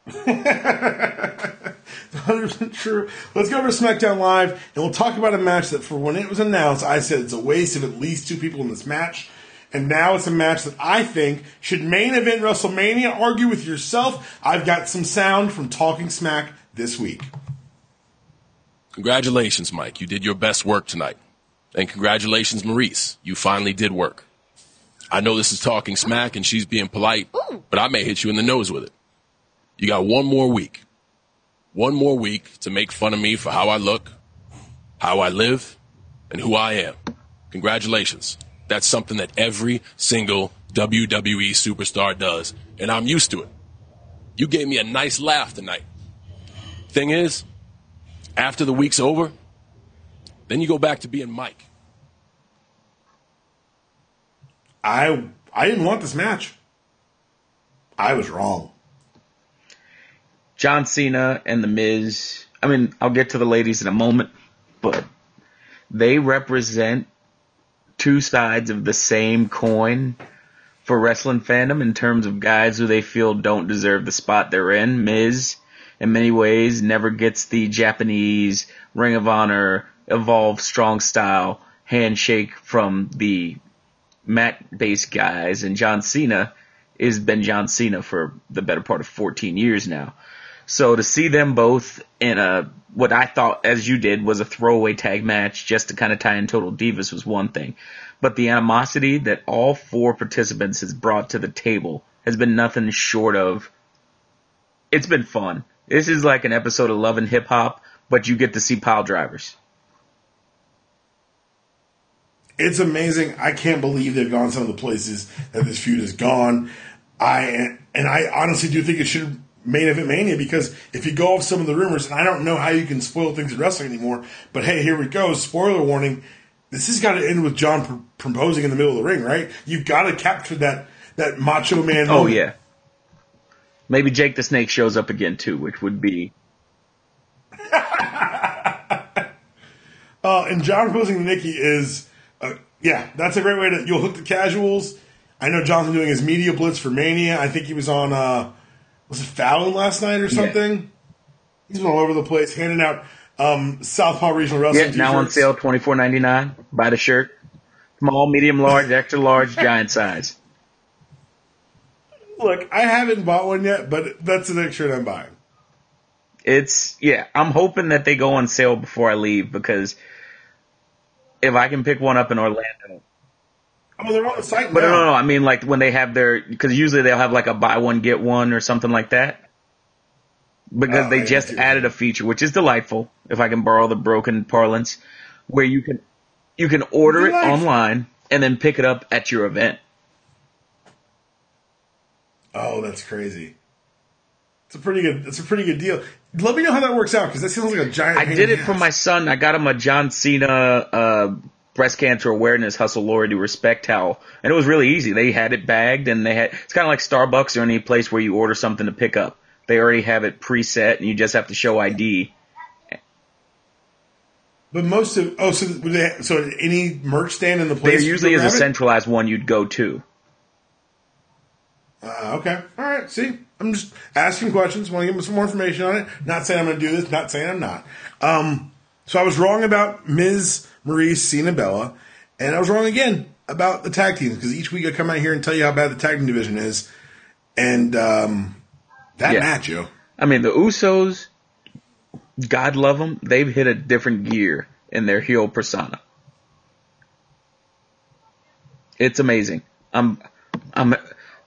100% true. Let's go over to Smackdown Live, and we'll talk about a match that, for when it was announced, I said it's a waste of at least 2 people in this match. And now it's a match that I think should main event WrestleMania. Argue with yourself. I've got some sound from Talking Smack this week. Congratulations, Mike. You did your best work tonight. And congratulations, Maryse. You finally did work. I know this is Talking Smack and she's being polite, but I may hit you in the nose with it. You got one more week. One more week to make fun of me for how I look, how I live, and who I am. Congratulations. That's something that every single WWE superstar does, and I'm used to it. You gave me a nice laugh tonight. Thing is, after the week's over, then you go back to being Mike. I didn't want this match. I was wrong. John Cena and The Miz, I mean, I'll get to the ladies in a moment, but they represent 2 sides of the same coin for wrestling fandom in terms of guys who they feel don't deserve the spot they're in. Miz, in many ways, never gets the Japanese Ring of Honor, Evolve Strong Style handshake from the mat-based guys, and John Cena has been John Cena for the better part of 14 years now. So to see them both in what I thought, as you did, was a throwaway tag match just to kind of tie in Total Divas was one thing. But the animosity that all 4 participants has brought to the table has been nothing short of, it's been fun. This is like an episode of Love and Hip Hop, but you get to see pile drivers. It's amazing. I can't believe they've gone some of the places that this feud has gone. I honestly do think it should main event Mania, because if you go off some of the rumors, and I don't know how you can spoil things in wrestling anymore, but hey, here we go. Spoiler warning. This has got to end with John proposing in the middle of the ring, right? You've got to capture that Macho Man moment. Oh, yeah. Maybe Jake the Snake shows up again, too, which would be... And John proposing to Nikki is... yeah, that's a great way to... You'll hook the casuals. I know John's been doing his media blitz for Mania. I think he was on... was it Fallon last night or something? Yeah. He's been all over the place, handing out Southpaw Regional Wrestling t-shirts. Now on sale, $24.99. Buy the shirt. Small, medium, large, extra large, giant size. Look, I haven't bought one yet, but that's the next shirt I'm buying. I'm hoping that they go on sale before I leave, because if I can pick one up in Orlando. Oh, they're on the site now. But no, I mean, like when they have because usually they'll have like a buy one, get one or something like that. Because they just added a feature, which is delightful, if I can borrow the broken parlance, where you can order it online and then pick it up at your event. Oh, that's crazy. It's a pretty good deal. Let me know how that works out, because that sounds like a giant I did it for my son. I got him a John Cena breast cancer awareness hustle Lori to respect towel, and it was really easy. They had it bagged, and it's kind of like Starbucks or any place where you order something to pick up. They already have it preset, and you just have to show ID. But so any merch stand in the place? There usually is a centralized one you'd go to. Okay. All right. See, I'm just asking questions. Want to give some more information on it. Not saying I'm going to do this. Not saying I'm not. So I was wrong about Miz, Maryse, Cena, Bella, and I was wrong again about the tag teams, because each week I come out here and tell you how bad the tag team division is, and match, yo. I mean, the Usos, God love them, they've hit a different gear in their heel persona. It's amazing. I'm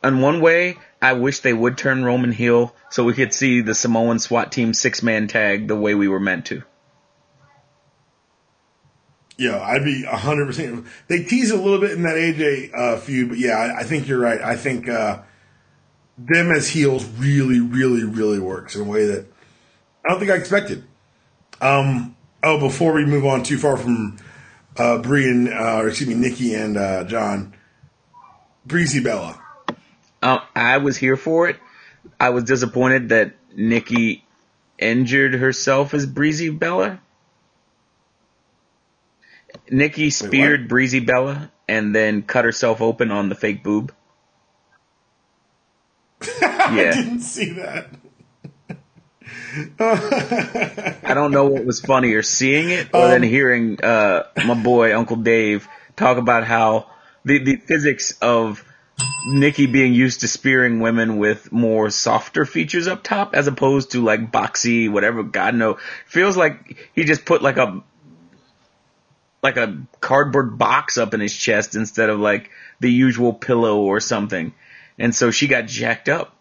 in one way, I wish they would turn Roman heel so we could see the Samoan SWAT team 6-man tag the way we were meant to. Yeah, I'd be 100%. They tease a little bit in that AJ feud, but yeah, I think you're right. I think them as heels really, really, really works in a way that I don't think I expected. Before we move on too far from Nikki and John, Breezy Bella. I was here for it. I was disappointed that Nikki injured herself as Breezy Bella. Nikki speared Breezy Bella and then cut herself open on the fake boob. I didn't see that. I don't know what was funnier, seeing it or then hearing my boy Uncle Dave talk about how the physics of Nikki being used to spearing women with more softer features up top as opposed to like boxy, whatever, God knows. Feels like he just put like a cardboard box up in his chest instead of like the usual pillow or something. And so she got jacked up.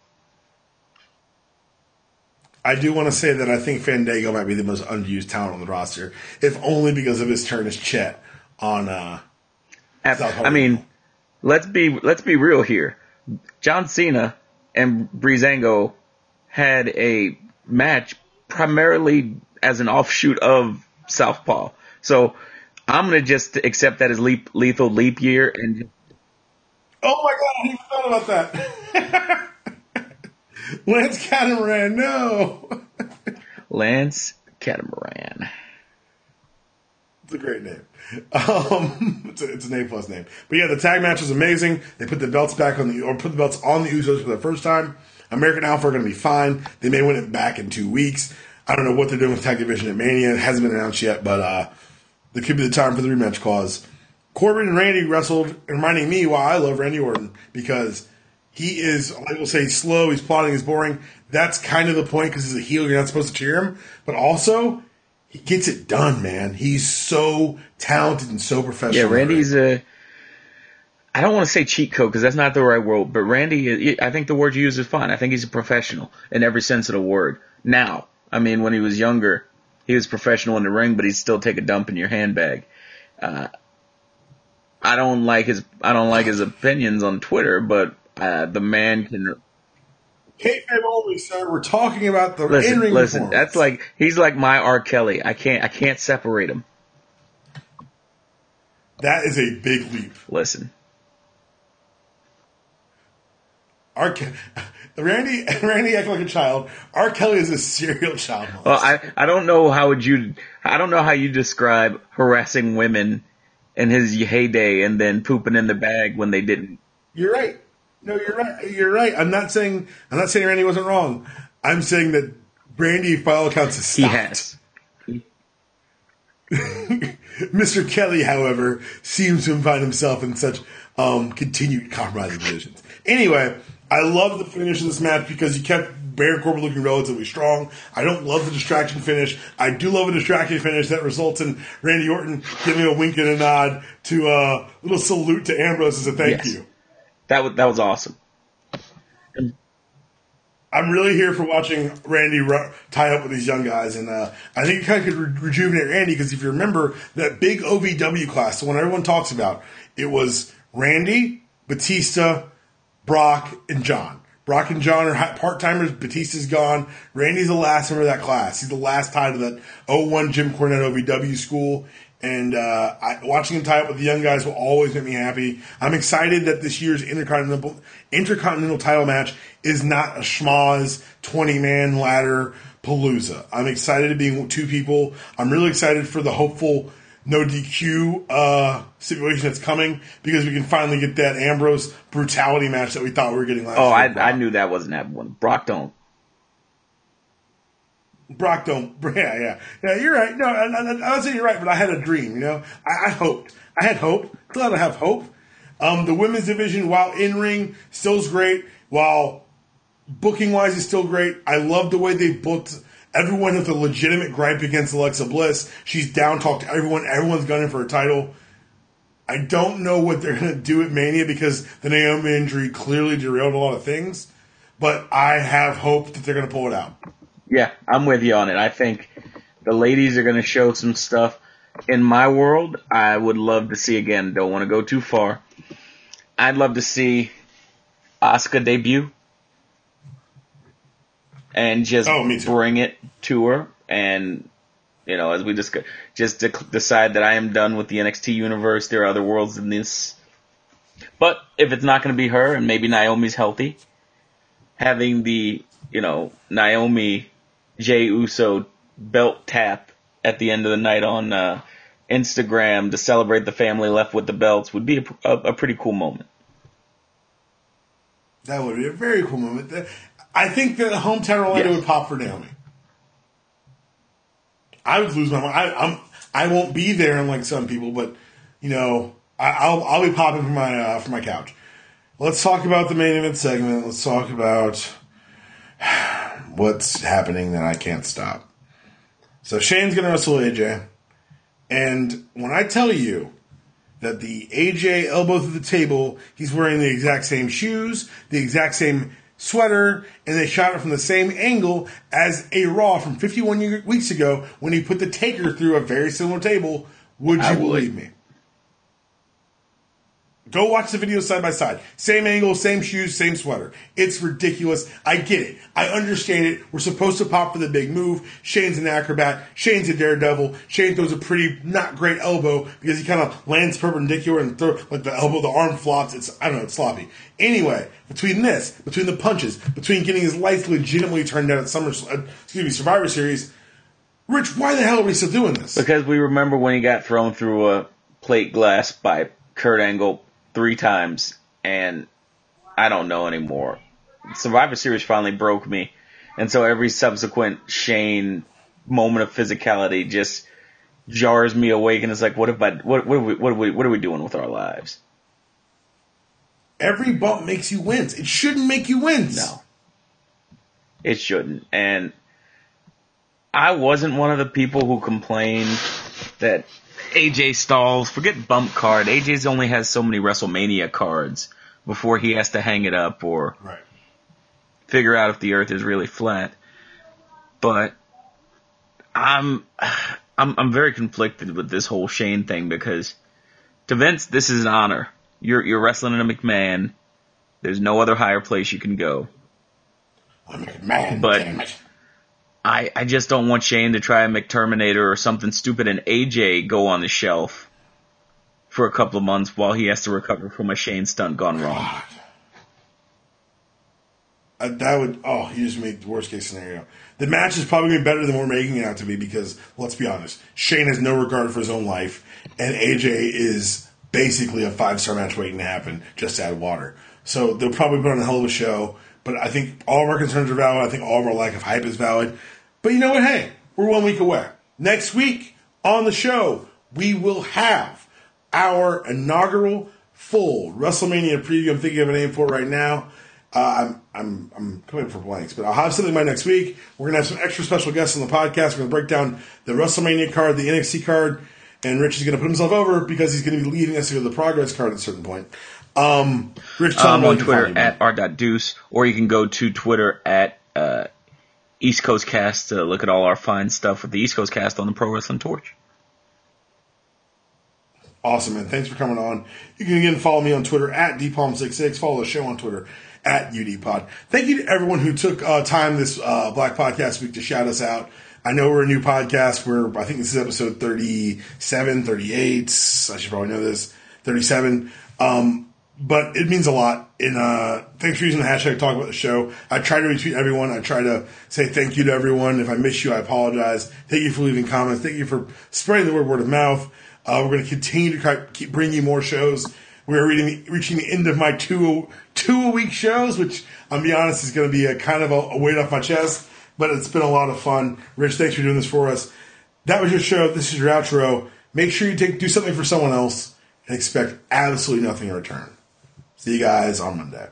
I do want to say that I think Fandango might be the most unused talent on the roster, if only because of his turn as Chet on I mean, let's be real here. John Cena and Breezango had a match primarily as an offshoot of Southpaw. So I'm going to just accept that as lethal leap year. And oh my God, I even thought about that. Lance Catamaran, no. Lance Catamaran. It's a great name. It's an A+ name. But yeah, the tag match was amazing. They put the belts put the belts on the Usos for the first time. American Alpha are going to be fine. They may win it back in 2 weeks. I don't know what they're doing with Tag Division at Mania. It hasn't been announced yet, but there could be the time for the rematch clause. Corbin and Randy wrestled, reminding me why I love Randy Orton, because he is, I will say, slow, he's plotting, he's boring. That's kind of the point, because he's a heel, you're not supposed to cheer him. But also, he gets it done, man. He's so talented and so professional. Yeah, Randy's I don't want to say cheat code, because that's not the right word, but Randy, I think the word you use is fine. I think he's a professional in every sense of the word. Now, I mean, when he was younger, he was professional in the ring, but he'd still take a dump in your handbag. I don't like his opinions on Twitter, but the man can. Kayfabe only, sir. We're talking about the in-ring Listen, that's like he's like my R. Kelly. I can't separate him. That is a big leap. Listen, Randy acting like a child. R. Kelly is a serial child molester. Well, I don't know how you describe harassing women in his heyday and then pooping in the bag when they didn't. You're right. No, you're right. You're right. I'm not saying Randy wasn't wrong. I'm saying that Randy, by all accounts, has stopped. He has. Mr. Kelly, however, seems to find himself in such continued compromising positions. Anyway, I love the finish of this match because you kept Baron Corbin looking relatively strong. I don't love the distraction finish. I do love a distraction finish that results in Randy Orton giving a wink and a nod to a little salute to Ambrose as a thank you. That was awesome. I'm really here for watching Randy tie up with these young guys, and I think it kind of could rejuvenate Randy, because if you remember that big OVW class, the one everyone talks about, it was Randy, Batista, Brock, and John. Brock and John are part-timers. Batista's gone. Randy's the last member of that class. He's the last tied to that 01 Jim Cornette OVW school. And watching him tie up with the young guys will always make me happy. I'm excited that this year's Intercontinental title match is not a schmoz 20-man ladder palooza. I'm excited to be 2 people. I'm really excited for the hopeful no DQ situation that's coming, because we can finally get that Ambrose brutality match that we thought we were getting last year. I knew that wasn't happening. Brock don't. Yeah, you're right. No, I would say you're right, but I had a dream, you know? I hoped. I had hope. Glad I have hope. The women's division, while in-ring, still is great. While booking-wise is still great. I love the way they booked everyone with a legitimate gripe against Alexa Bliss. She's down-talked to everyone. Everyone's gunning for a title. I don't know what they're going to do at Mania, because the Naomi injury clearly derailed a lot of things. But I have hope that they're going to pull it out. Yeah, I'm with you on it. I think the ladies are going to show some stuff. In my world, I would love to see, again, don't want to go too far, I'd love to see Asuka debut and just bring it to her. And, you know, as we discuss, just to decide that I am done with the NXT universe. There are other worlds than this. But if it's not going to be her, and maybe Naomi's healthy, having the, you know, Naomi Jey Uso belt tap at the end of the night on Instagram to celebrate the family left with the belts would be a pretty cool moment. That would be a very cool moment. I think that hometown Orlando would pop for Naomi. I would lose my mind. I won't be there unlike some people, but you know, I'll be popping from my couch. Let's talk about the main event segment. Let's talk about what's happening that I can't stop. So Shane's gonna wrestle AJ, and when I tell you that the AJ elbow through the table, he's wearing the exact same shoes, the exact same sweater, and they shot it from the same angle as a Raw from 51 weeks ago when he put the Taker through a very similar table. Would you believe me? Go watch the video side by side. Same angle, same shoes, same sweater. It's ridiculous. I get it. I understand it. We're supposed to pop for the big move. Shane's an acrobat. Shane's a daredevil. Shane throws a pretty not great elbow because he kind of lands perpendicular and like the arm flops. It's sloppy. Anyway, between the punches, between getting his lights legitimately turned down at Survivor Series, Rich, why the hell are we still doing this? Because we remember when he got thrown through a plate glass by Kurt Angle 3 times, and I don't know anymore. Survivor Series finally broke me, and so every subsequent Shane moment of physicality just jars me awake, and it's like, what are we doing with our lives? Every bump makes you wince. It shouldn't make you wince. No, it shouldn't. And I wasn't one of the people who complained that AJ stalls. Forget bump card. AJ's only has so many WrestleMania cards before he has to hang it up or figure out if the earth is really flat. But I'm very conflicted with this whole Shane thing because to Vince, this is an honor. You're wrestling in a McMahon. There's no other higher place you can go. A McMahon, but damn it. I just don't want Shane to try a McTerminator or something stupid and AJ go on the shelf for a couple of months while he has to recover from a Shane stunt gone wrong. You just made the worst case scenario. The match is probably going to be better than we're making it out to be because, let's be honest, Shane has no regard for his own life, and AJ is basically a 5-star match waiting to happen, just to add water. So they'll probably put on a hell of a show, but I think all of our concerns are valid. I think all of our lack of hype is valid. But you know what? Hey, we're 1 week away. Next week on the show, we will have our inaugural full WrestleMania preview. I'm thinking of a name for it right now. I'm coming for blanks, but I'll have something by next week. We're going to have some extra special guests on the podcast. We're going to break down the WrestleMania card, the NXT card, and Rich is going to put himself over because he's going to be leading us to the progress card at a certain point. Rich, I'm on Twitter at r.deuce, or you can go to Twitter at East Coast Cast to look at all our fine stuff with the East Coast Cast on the Pro Wrestling Torch. Awesome, man. Thanks for coming on. You can again follow me on Twitter at DPalm66. Follow the show on Twitter at UDPod. Thank you to everyone who took time this Black Podcast Week to shout us out. I know we're a new podcast. I think this is episode 37, 38. I should probably know this. 37. But it means a lot. And thanks for using the hashtag Talk About the Show. I try to retweet everyone. I try to say thank you to everyone. If I miss you, I apologize. Thank you for leaving comments. Thank you for spreading the word of mouth. We're going to continue to keep bringing you more shows. We're reaching the end of my two a week shows, which I'll be honest is going to be a kind of a weight off my chest. But it's been a lot of fun. Rich, thanks for doing this for us. That was your show. This is your outro. Make sure you do something for someone else and expect absolutely nothing in return. See you guys on Monday.